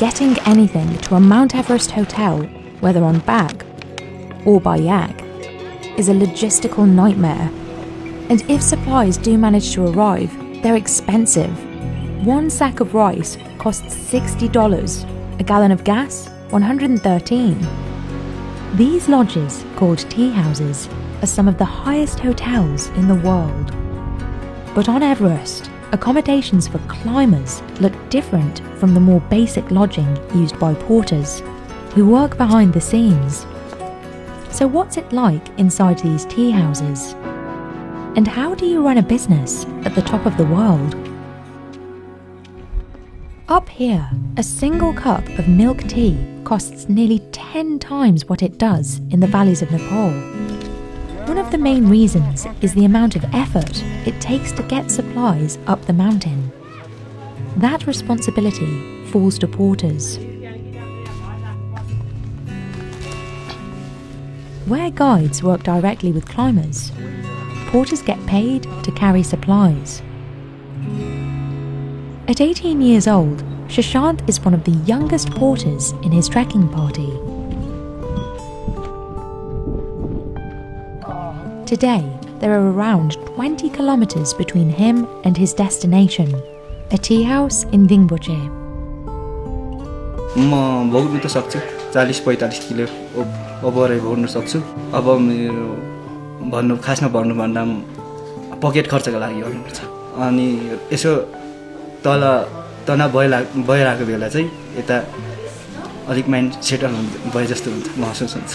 getting anything to a Mount Everest hotel, whether on back or by yak, is a logistical nightmare. And if supplies do manage to arrive, they're expensive. One sack of rice costs $60, a gallon of gas, $113. These lodges, called tea houses, are some of the highest hotels in the world. But on Everest, accommodations for climbers look different from the more basic lodging used by porters, who work behind the scenes. So what's it like inside these tea houses? And how do you run a business at the top of the world? Up here, a single cup of milk tea costs nearly 10 times what it does in the valleys of Nepal. One of the main reasons is the amount of effort it takes to get supplies up the mountain. That responsibility falls to porters. Where guides work directly with climbers, porters get paid to carry supplies. At 18 years old, Shashant is one of the youngest porters in his trekking party. Today, there are around 20 kilometers between him and his destination, a tea house in Dingboche. म भोग्नु त सक्छु 40-45 kilo ओभरै भोग्न सक्छु अब मेरो भन्नु खासमा भन्नु भन्दा पकेट खर्चको लागि गर्नुपर्छ अनि यसो तल तना भइरहेको बेला चाहिँ यता अलिक माइन्ड सेटल भए जस्तो हुन्छ महसुस हुन्छ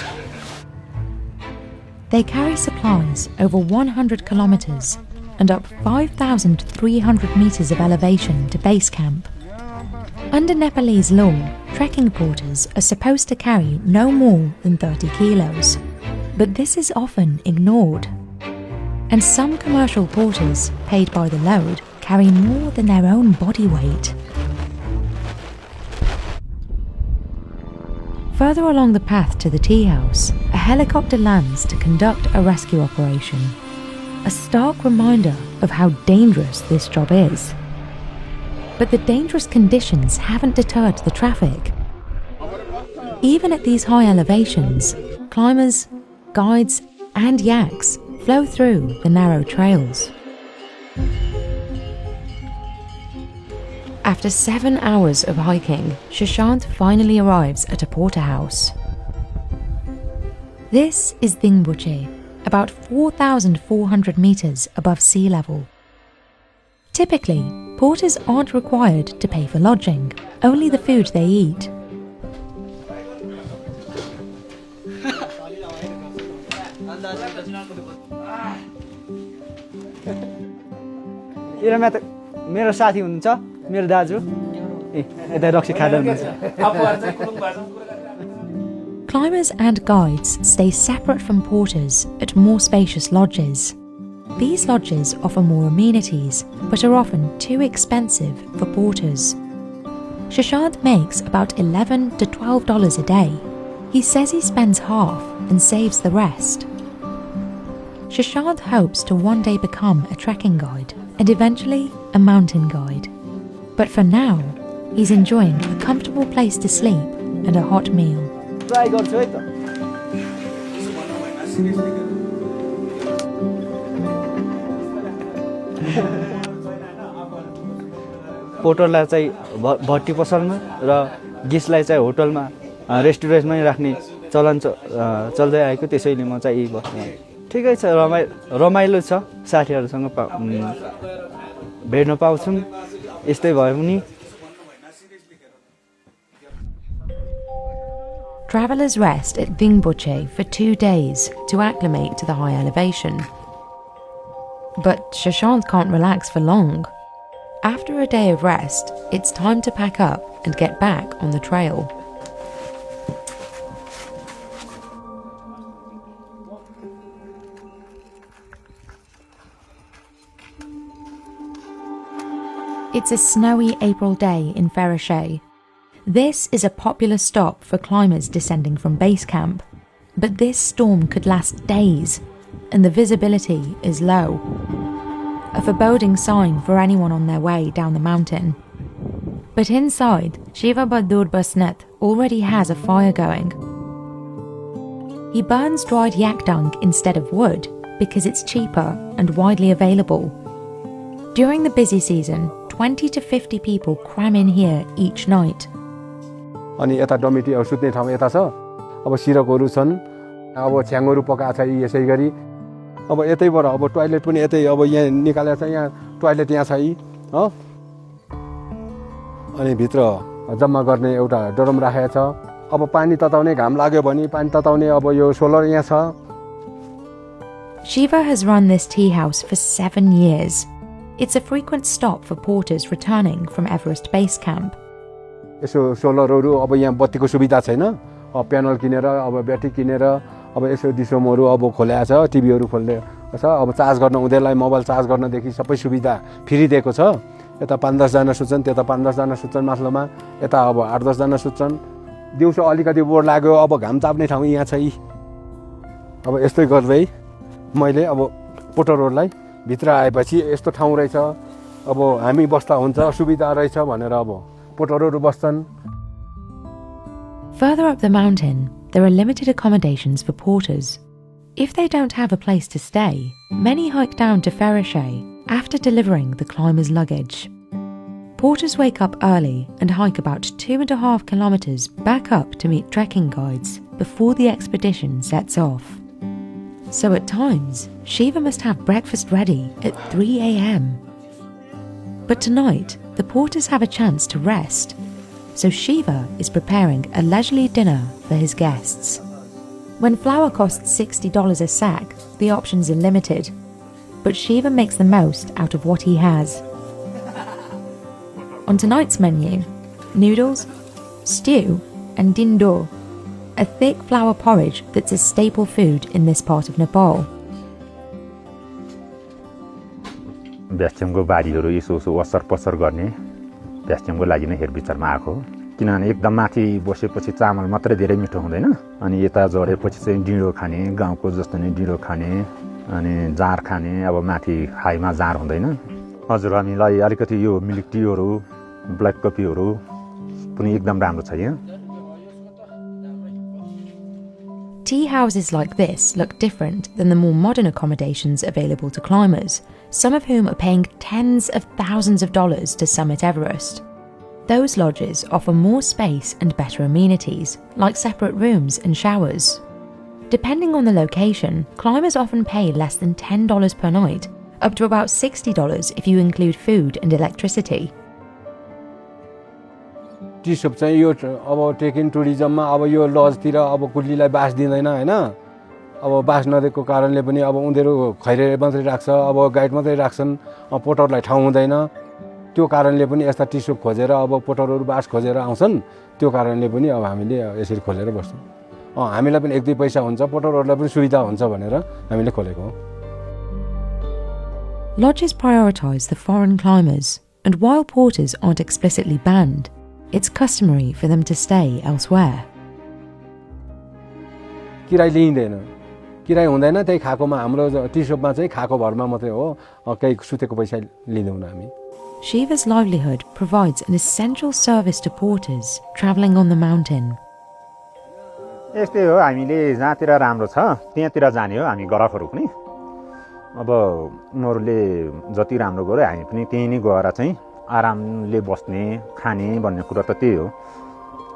They carry supplies over 100 kilometers and up 5,300 meters of elevation to base camp. Under Nepalese law, trekking porters are supposed to carry no more than 30 kilos, but this is often ignored. And some commercial porters, paid by the load, carry more than their own body weight. Further along the path to the tea house, a helicopter lands to conduct a rescue operation. A stark reminder of how dangerous this job is. But the dangerous conditions haven't deterred the traffic. Even at these high elevations, climbers, guides, and yaks flow through the narrow trails. After 7 hours of hiking, Shashant finally arrives at a porterhouse. This is Dingboche, about 4,400 meters above sea level. Typically, porters aren't required to pay for lodging, only the food they eat. मेरो साथी हुनुहुन्छ मेरो दाजु यता रक्सी खाँदै हुनुहुन्छ Climbers and guides stay separate from porters at more spacious lodges. These lodges offer more amenities, but are often too expensive for porters. Shashant makes about $11 to $12 a day. He says he spends half and saves the rest. Shashant hopes to one day become a trekking guide and eventually a mountain guide. But for now, he's enjoying a comfortable place to sleep and a hot meal. Try गर्छु है त पोर्टरलाई चाहिँ भट्टी पसलमा र गेस्टलाई चाहिँ होटलमा रेस्टुरेन्टमै राख्ने चलन चल्दै आएको त्यसैले म चाहिँ यही बस्ने ठिकै छ रमाइलो छ साथीहरुसँग भेट्न पाउँछौं यस्तै भयो नि Travelers rest at Dingboche for 2 days to acclimate to the high elevation. But Shashant can't relax for long. After a day of rest, it's time to pack up and get back on the trail. It's a snowy April day in Ferrochet. This is a popular stop for climbers descending from base camp, but this storm could last days, and the visibility is low. A foreboding sign for anyone on their way down the mountain. But inside, Shiva Bahadur Basnet already has a fire going. He burns dried yak dung instead of wood because it's cheaper and widely available. During the busy season, 20 to 50 people cram in here each night. अनि यता डमिटी अब सुत्ने ठाउँ यता छ अब सिरकहरू छन् अब छ्याङहरू पकाएको छ यसै गरी अब यतैबाट अब टोयलेट पनि यतै अब यहाँ निकालेको छ यहाँ टोयलेट यहाँ छ हो अनि भित्र जम्मा गर्ने एउटा ड्रम राखेको छ अब पानी तताउने घाम लाग्यो भने पानी तताउने अब यो सोलर यहाँ छ. Shiva has run this tea house for 7 years. It's a frequent stop for porters returning from Everest Base Camp. यसो सोलरहरू अब यहाँ बत्तीको सुविधा छैन अब प्यानल किनेर अब ब्याट्री किनेर अब यसो डिसोमहरू अब खोलेको छ टिभीहरू खोल्ने छ अब चार्ज गर्न उनीहरूलाई मोबाइल चार्ज गर्नदेखि सबै सुविधा फ्री दिएको छ. यता 5-10 जना सुत्छन् त्यता 5-10 जना सुत्छन् माथिल्लोमा यता अब 8-10 जना सुत्छन्. दिउँसो अलिकति बोर लाग्यो अब घाम ताप्ने ठाउँ यहाँ छ अब यस्तै गर्दै मैले अब पोटरहरूलाई भित्र आएपछि यस्तो ठाउँ रहेछ अब हामी बस्दा हुन्छ सुविधा रहेछ भनेर अब पोटरहरू बस्छन्. Further up the mountain, there are limited accommodations for porters. If they don't have a place to stay, many hike down to Ferrochet after delivering the climber's luggage. Porters wake up early and hike about 2.5 kilometres back up to meet trekking guides before the expedition sets off. So at times, Shiva must have breakfast ready at 3 a.m. But tonight, the porters have a chance to rest, so Shiva is preparing a leisurely dinner for his guests. When flour costs $60 a sack, the options are limited, but Shiva makes the most out of what he has. On tonight's menu, noodles, stew and dindo, a thick flour porridge that's a staple food in this part of Nepal. भ्याक्युमको बारीहरू यसो असर पसर गर्ने भ्याक्युमको लागि नै हेरविचारमा आएको किनभने एकदम माथि बसेपछि चामल मात्रै धेरै मिठो हुँदैन अनि यता झरेपछि चाहिँ डिँडो खाने गाउँको जस्तो नै डिँडो खाने अनि जाँड खाने अब माथि हाईमा जाँड हुँदैन. हजुर हामीलाई अलिकति यो मिल्क टीहरू ब्ल्याक कफीहरू पनि एकदम राम्रो छ यहाँ. Tea houses like this look different than the more modern accommodations available to climbers, some of whom are paying tens of thousands of dollars to summit Everest. Those lodges offer more space and better amenities, like separate rooms and showers. Depending on the location, climbers often pay less than $10 per night, up to about $60 if you include food and electricity. T सप चाहिँ यो अब trekking टुरिज्ममा अब यो लजतिर अब कुलीलाई बास दिँदैन हैन अब बास नदिएको कारणले पनि अब उनीहरू खैरे मात्रै राख्छ अब गाइड मात्रै राख्छन् पोटरलाई ठाउँ हुँदैन त्यो कारणले पनि यस्ता टी सप खोजेर अब पोटरहरू बास खोजेर आउँछन् त्यो कारणले पनि अब हामीले यसरी खोलेर बस्छौँ हामीलाई पनि 1-2 पैसा हुन्छ पोटरहरूलाई पनि सुविधा हुन्छ भनेर हामीले खोलेको हो. Lodges prioritize the foreign climbers, and while porters aren't explicitly banned, it's customary for them to stay elsewhere. किराय लिइदैन किराय हुँदैन त्यही खाकोमा हाम्रो टी सपमा चाहिँ खाको भरमा मात्रै हो केही सुतेको पैसा लिदैनौँ हामी. Shiva's livelihood provides an essential service to porters travelling on the mountain. यस्तै हो हामीले जहाँतिर राम्रो छ त्यहाँतिर जाने हो हामी गराफहरू पनि अब उनीहरूले जति राम्रो गर्यो हामी पनि त्यही नै गएर चाहिँ आरामले बस्ने खाने भन्ने कुरा त त्यही हो.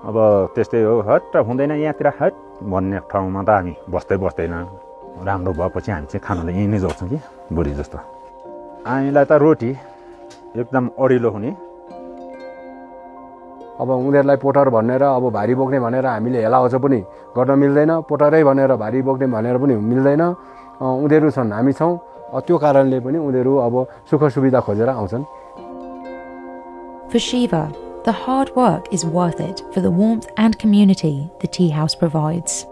अब त्यस्तै हो हट हुँदैन यहाँतिर हट भन्ने ठाउँमा त हामी बस्दैन राम्रो भएपछि हामी चाहिँ खानालाई यहीँ नै जान्छौँ कि बुढी जस्तो. हामीलाई त रोटी एकदम अडिलो हुने अब उनीहरूलाई पोटर भनेर अब भारी बोक्ने भनेर हामीले हेलाउँछ पनि गर्न मिल्दैन पोटरै भनेर भारी बोक्ने भनेर पनि मिल्दैन उनीहरू छन् हामी छौँ त्यो कारणले पनि उनीहरू अब सुख सुविधा खोजेर आउँछन्. For Shiva, the hard work is worth it for the warmth and community the tea house provides.